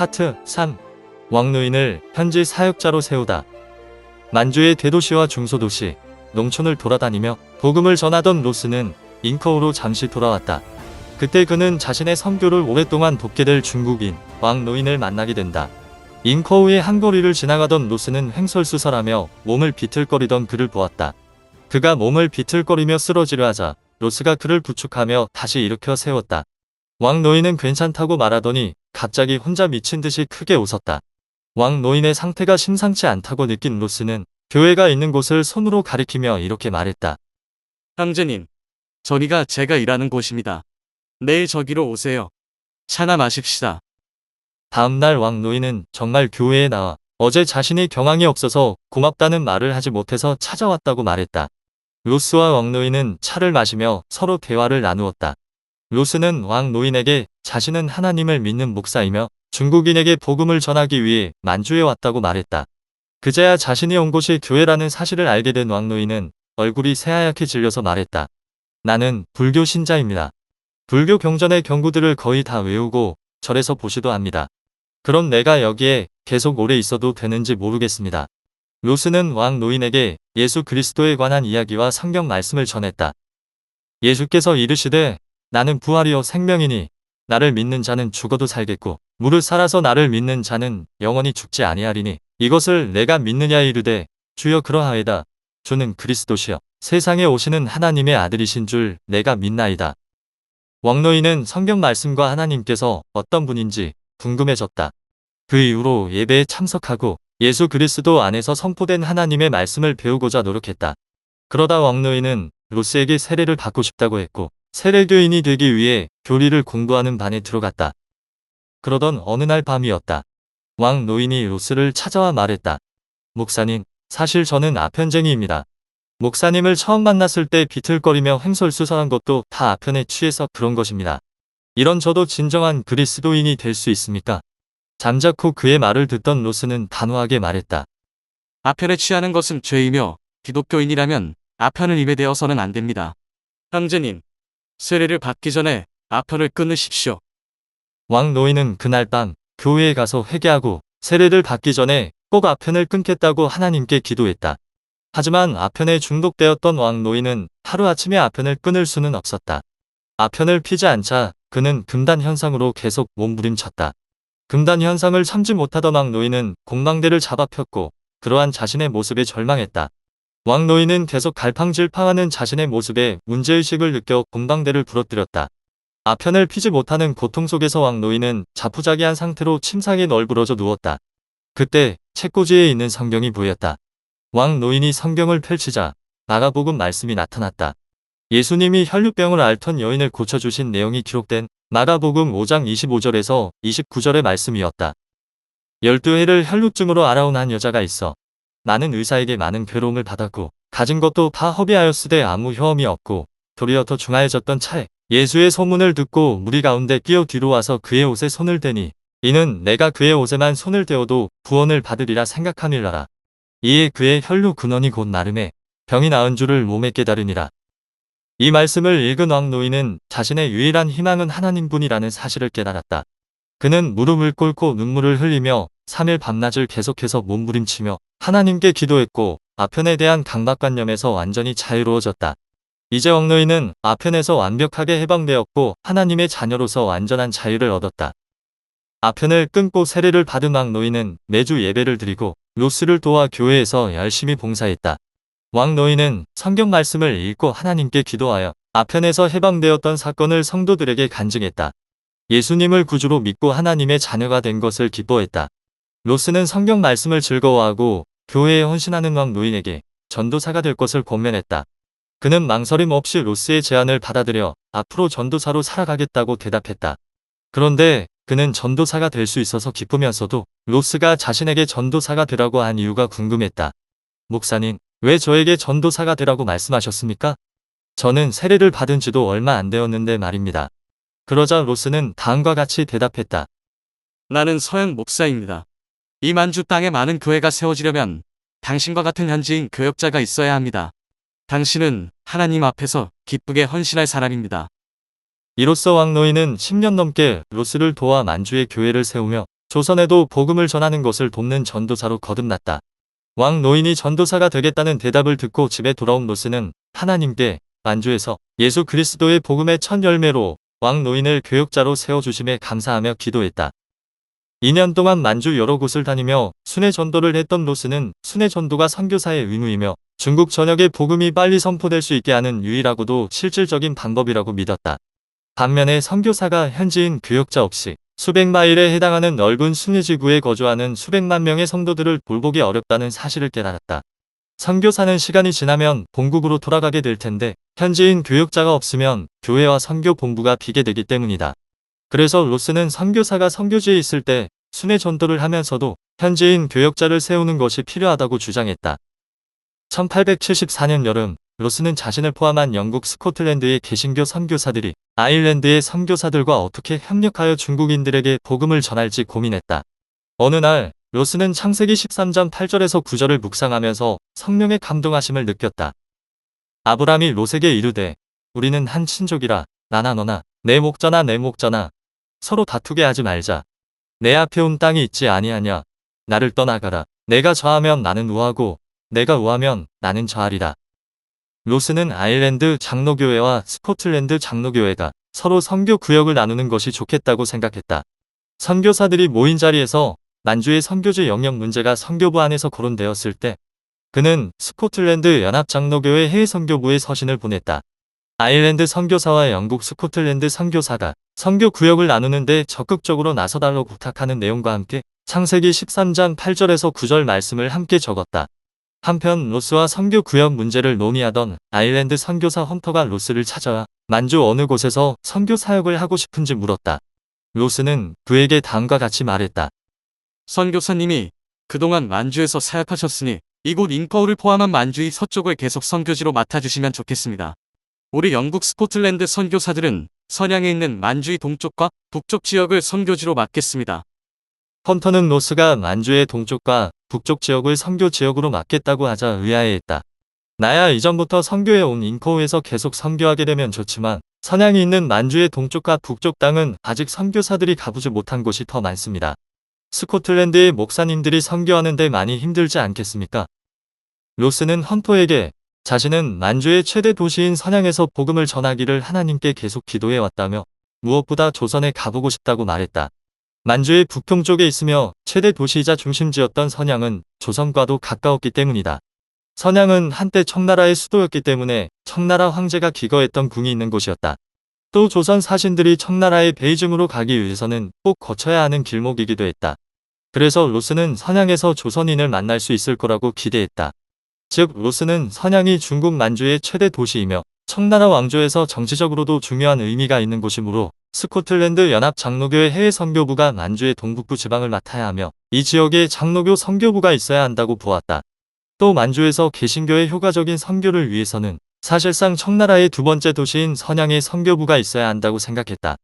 파트 3. 왕노인을 현지 사역자로 세우다. 만주의 대도시와 중소도시, 농촌을 돌아다니며 복음을 전하던 로스는 잉커우로 잠시 돌아왔다. 그때 그는 자신의 선교를 오랫동안 돕게 될 중국인 왕노인을 만나게 된다. 잉커우의 한 거리를 지나가던 로스는 횡설수설하며 몸을 비틀거리던 그를 보았다. 그가 몸을 비틀거리며 쓰러지려 하자 로스가 그를 부축하며 다시 일으켜 세웠다. 왕노인은 괜찮다고 말하더니 갑자기 혼자 미친 듯이 크게 웃었다. 왕노인의 상태가 심상치 않다고 느낀 로스는 교회가 있는 곳을 손으로 가리키며 이렇게 말했다. 형제님, 저기가 제가 일하는 곳입니다. 내일 저기로 오세요. 차나 마십시다. 다음날 왕노인은 정말 교회에 나와 어제 자신이 경황이 없어서 고맙다는 말을 하지 못해서 찾아왔다고 말했다. 로스와 왕노인은 차를 마시며 서로 대화를 나누었다. 로스는 왕노인에게 자신은 하나님을 믿는 목사이며 중국인에게 복음을 전하기 위해 만주에 왔다고 말했다. 그제야 자신이 온 곳이 교회라는 사실을 알게 된 왕노인은 얼굴이 새하얗게 질려서 말했다. 나는 불교 신자입니다. 불교 경전의 경구들을 거의 다 외우고 절에서 보시도 합니다. 그럼 내가 여기에 계속 오래 있어도 되는지 모르겠습니다. 로스는 왕노인에게 예수 그리스도에 관한 이야기와 성경 말씀을 전했다. 예수께서 이르시되 나는 부활이요 생명이니 나를 믿는 자는 죽어도 살겠고 무릇 살아서 나를 믿는 자는 영원히 죽지 아니하리니 이것을 내가 믿느냐 이르되 주여 그러하이다. 주는 그리스도시여 세상에 오시는 하나님의 아들이신 줄 내가 믿나이다. 왕노인은 성경 말씀과 하나님께서 어떤 분인지 궁금해졌다. 그 이후로 예배에 참석하고 예수 그리스도 안에서 선포된 하나님의 말씀을 배우고자 노력했다. 그러다 왕노인은 로스에게 세례를 받고 싶다고 했고 세례교인이 되기 위해 교리를 공부하는 반에 들어갔다. 그러던 어느 날 밤이었다. 왕노인이 로스를 찾아와 말했다. 목사님, 사실 저는 아편쟁이입니다. 목사님을 처음 만났을 때 비틀거리며 횡설수설한 것도 다 아편에 취해서 그런 것입니다. 이런 저도 진정한 그리스도인이 될 수 있습니까? 잠자코 그의 말을 듣던 로스는 단호하게 말했다. 아편에 취하는 것은 죄이며 기독교인이라면 아편을 입에 대어서는 안 됩니다. 형제님, 세례를 받기 전에 아편을 끊으십시오. 왕노인은 그날 밤 교회에 가서 회개하고 세례를 받기 전에 꼭 아편을 끊겠다고 하나님께 기도했다. 하지만 아편에 중독되었던 왕노인은 하루아침에 아편을 끊을 수는 없었다. 아편을 피지 않자 그는 금단 현상으로 계속 몸부림쳤다. 금단 현상을 참지 못하던 왕노인은 공망대를 잡아 폈고 그러한 자신의 모습에 절망했다. 왕노인은 계속 갈팡질팡하는 자신의 모습에 문제의식을 느껴 공방대를 부러뜨렸다. 아편을 피지 못하는 고통 속에서 왕노인은 자포자기한 상태로 침상에 널브러져 누웠다. 그때 책꽂이에 있는 성경이 보였다. 왕노인이 성경을 펼치자 마가복음 말씀이 나타났다. 예수님이 혈류병을 앓던 여인을 고쳐주신 내용이 기록된 마가복음 5장 25절에서 29절의 말씀이었다. 12해를 혈루증으로 앓아온 한 여자가 있어 많은 의사에게 많은 괴로움을 받았고 가진 것도 다 허비하였으되 아무 효험이 없고 도리어 더 중하여졌던 차에 예수의 소문을 듣고 무리 가운데 끼어 뒤로 와서 그의 옷에 손을 대니 이는 내가 그의 옷에만 손을 대어도 구원을 받으리라 생각하느니라. 이에 그의 혈루 근원이 곧 나름에 병이 나은 줄을 몸에 깨달으니라. 이 말씀을 읽은 왕노인은 자신의 유일한 희망은 하나님뿐이라는 사실을 깨달았다. 그는 무릎을 꿇고 눈물을 흘리며 3일 밤낮을 계속해서 몸부림치며 하나님께 기도했고 아편에 대한 강박관념에서 완전히 자유로워졌다. 이제 왕노인은 아편에서 완벽하게 해방되었고 하나님의 자녀로서 완전한 자유를 얻었다. 아편을 끊고 세례를 받은 왕노인은 매주 예배를 드리고 로스를 도와 교회에서 열심히 봉사했다. 왕노인은 성경 말씀을 읽고 하나님께 기도하여 아편에서 해방되었던 사건을 성도들에게 간증했다. 예수님을 구주로 믿고 하나님의 자녀가 된 것을 기뻐했다. 로스는 성경 말씀을 즐거워하고 교회에 헌신하는 왕노인에게 전도사가 될 것을 권면했다. 그는 망설임 없이 로스의 제안을 받아들여 앞으로 전도사로 살아가겠다고 대답했다. 그런데 그는 전도사가 될 수 있어서 기쁘면서도 로스가 자신에게 전도사가 되라고 한 이유가 궁금했다. 목사님, 왜 저에게 전도사가 되라고 말씀하셨습니까? 저는 세례를 받은 지도 얼마 안 되었는데 말입니다. 그러자 로스는 다음과 같이 대답했다. 나는 서양 목사입니다. 이 만주 땅에 많은 교회가 세워지려면 당신과 같은 현지인 교역자가 있어야 합니다. 당신은 하나님 앞에서 기쁘게 헌신할 사람입니다. 이로써 왕노인은 10년 넘게 로스를 도와 만주의 교회를 세우며 조선에도 복음을 전하는 것을 돕는 전도사로 거듭났다. 왕 노인이 전도사가 되겠다는 대답을 듣고 집에 돌아온 로스는 하나님께 만주에서 예수 그리스도의 복음의 첫 열매로 왕 노인을 교역자로 세워주심에 감사하며 기도했다. 2년 동안 만주 여러 곳을 다니며 순회 전도를 했던 로스는 순회 전도가 선교사의 의무이며 중국 전역에 복음이 빨리 선포될 수 있게 하는 유일하고도 실질적인 방법이라고 믿었다. 반면에 선교사가 현지인 교역자 없이 수백 마일에 해당하는 넓은 순회 지구에 거주하는 수백만 명의 성도들을 돌보기 어렵다는 사실을 깨달았다. 선교사는 시간이 지나면 본국으로 돌아가게 될 텐데 현지인 교역자가 없으면 교회와 선교 본부가 비게 되기 때문이다. 그래서 로스는 선교사가 선교지에 있을 때 순회 전도를 하면서도 현지인 교역자를 세우는 것이 필요하다고 주장했다. 1874년 여름, 로스는 자신을 포함한 영국 스코틀랜드의 개신교 선교사들이 아일랜드의 선교사들과 어떻게 협력하여 중국인들에게 복음을 전할지 고민했다. 어느 날 로스는 창세기 13장 8절에서 9절을 묵상하면서 성령의 감동하심을 느꼈다. 아브람이 롯에게 이르되 우리는 한 친족이라 나나 너나 내 목자나 내 목자나 서로 다투게 하지 말자. 내 앞에 온 땅이 있지 아니하냐. 나를 떠나가라. 내가 저하면 나는 우하고 내가 우하면 나는 저하리라. 롯은 아일랜드 장로교회와 스코틀랜드 장로교회가 서로 선교 구역을 나누는 것이 좋겠다고 생각했다. 선교사들이 모인 자리에서 만주의 선교지 영역 문제가 선교부 안에서 거론되었을 때 그는 스코틀랜드 연합장로교회 해외선교부에 서신을 보냈다. 아일랜드 선교사와 영국 스코틀랜드 선교사가 선교 구역을 나누는데 적극적으로 나서달라고 부탁하는 내용과 함께 창세기 13장 8절에서 9절 말씀을 함께 적었다. 한편 로스와 선교 구역 문제를 논의하던 아일랜드 선교사 헌터가 로스를 찾아와 만주 어느 곳에서 선교 사역을 하고 싶은지 물었다. 로스는 그에게 다음과 같이 말했다. 선교사님이 그동안 만주에서 사역하셨으니 이곳 잉커우를 포함한 만주의 서쪽을 계속 선교지로 맡아주시면 좋겠습니다. 우리 영국 스코틀랜드 선교사들은 선양에 있는 만주의 동쪽과 북쪽 지역을 선교지로 맡겠습니다. 헌터는 로스가 만주의 동쪽과 북쪽 지역을 선교 지역으로 맡겠다고 하자 의아해했다. 나야 이전부터 선교에 온 잉커우에서 계속 선교하게 되면 좋지만 선양이 있는 만주의 동쪽과 북쪽 땅은 아직 선교사들이 가보지 못한 곳이 더 많습니다. 스코틀랜드의 목사님들이 선교하는 데 많이 힘들지 않겠습니까? 로스는 헌터에게 자신은 만주의 최대 도시인 선양에서 복음을 전하기를 하나님께 계속 기도해왔다며 무엇보다 조선에 가보고 싶다고 말했다. 만주의 북동쪽에 있으며 최대 도시이자 중심지였던 선양은 조선과도 가까웠기 때문이다. 선양은 한때 청나라의 수도였기 때문에 청나라 황제가 기거했던 궁이 있는 곳이었다. 또 조선 사신들이 청나라의 베이징으로 가기 위해서는 꼭 거쳐야 하는 길목이기도 했다. 그래서 로스는 선양에서 조선인을 만날 수 있을 거라고 기대했다. 즉 로스는 선양이 중국 만주의 최대 도시이며 청나라 왕조에서 정치적으로도 중요한 의미가 있는 곳이므로 스코틀랜드 연합 장로교회 해외 선교부가 만주의 동북부 지방을 맡아야 하며 이 지역에 장로교 선교부가 있어야 한다고 보았다. 또 만주에서 개신교의 효과적인 선교를 위해서는 사실상 청나라의 두 번째 도시인 선양에 선교부가 있어야 한다고 생각했다.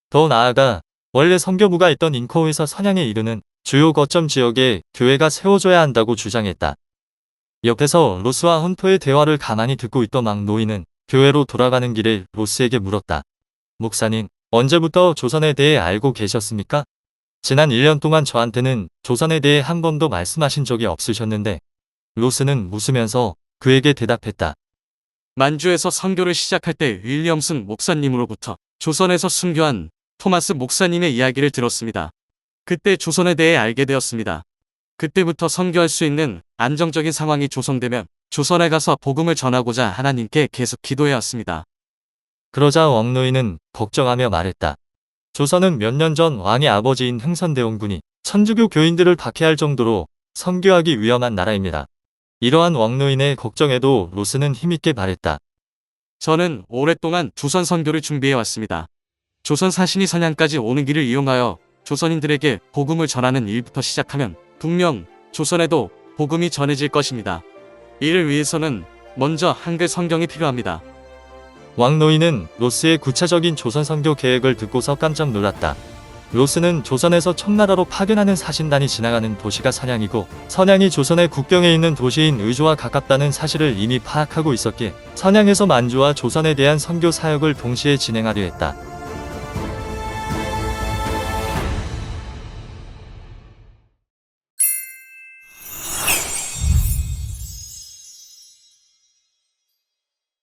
더 나아가 원래 선교부가 있던 잉커우에서 선양에 이르는 주요 거점 지역에 교회가 세워져야 한다고 주장했다. 옆에서 로스와 헌터의 대화를 가만히 듣고 있던 왕 노인은 교회로 돌아가는 길에 로스에게 물었다. 목사님, 언제부터 조선에 대해 알고 계셨습니까? 지난 1년 동안 저한테는 조선에 대해 한 번도 말씀하신 적이 없으셨는데 로스는 웃으면서 그에게 대답했다. 만주에서 선교를 시작할 때 윌리엄슨 목사님으로부터 조선에서 순교한 토마스 목사님의 이야기를 들었습니다. 그때 조선에 대해 알게 되었습니다. 그때부터 선교할 수 있는 안정적인 상황이 조성되면 조선에 가서 복음을 전하고자 하나님께 계속 기도해왔습니다. 그러자 왕 노인은 걱정하며 말했다. 조선은 몇 년 전 왕의 아버지인 흥선대원군이 천주교 교인들을 박해할 정도로 선교하기 위험한 나라입니다. 이러한 왕 노인의 걱정에도 로스는 힘있게 말했다. 저는 오랫동안 조선 선교를 준비해왔습니다. 조선 사신이 선양까지 오는 길을 이용하여 조선인들에게 복음을 전하는 일부터 시작하면 분명 조선에도 복음이 전해질 것입니다. 이를 위해서는 먼저 한글 성경이 필요합니다. 왕 노인은 로스의 구체적인 조선 선교 계획을 듣고서 깜짝 놀랐다. 로스는 조선에서 청나라로 파견하는 사신단이 지나가는 도시가 선양이고 선양이 조선의 국경에 있는 도시인 의조와 가깝다는 사실을 이미 파악하고 있었기에 선양에서 만주와 조선에 대한 선교 사역을 동시에 진행하려 했다.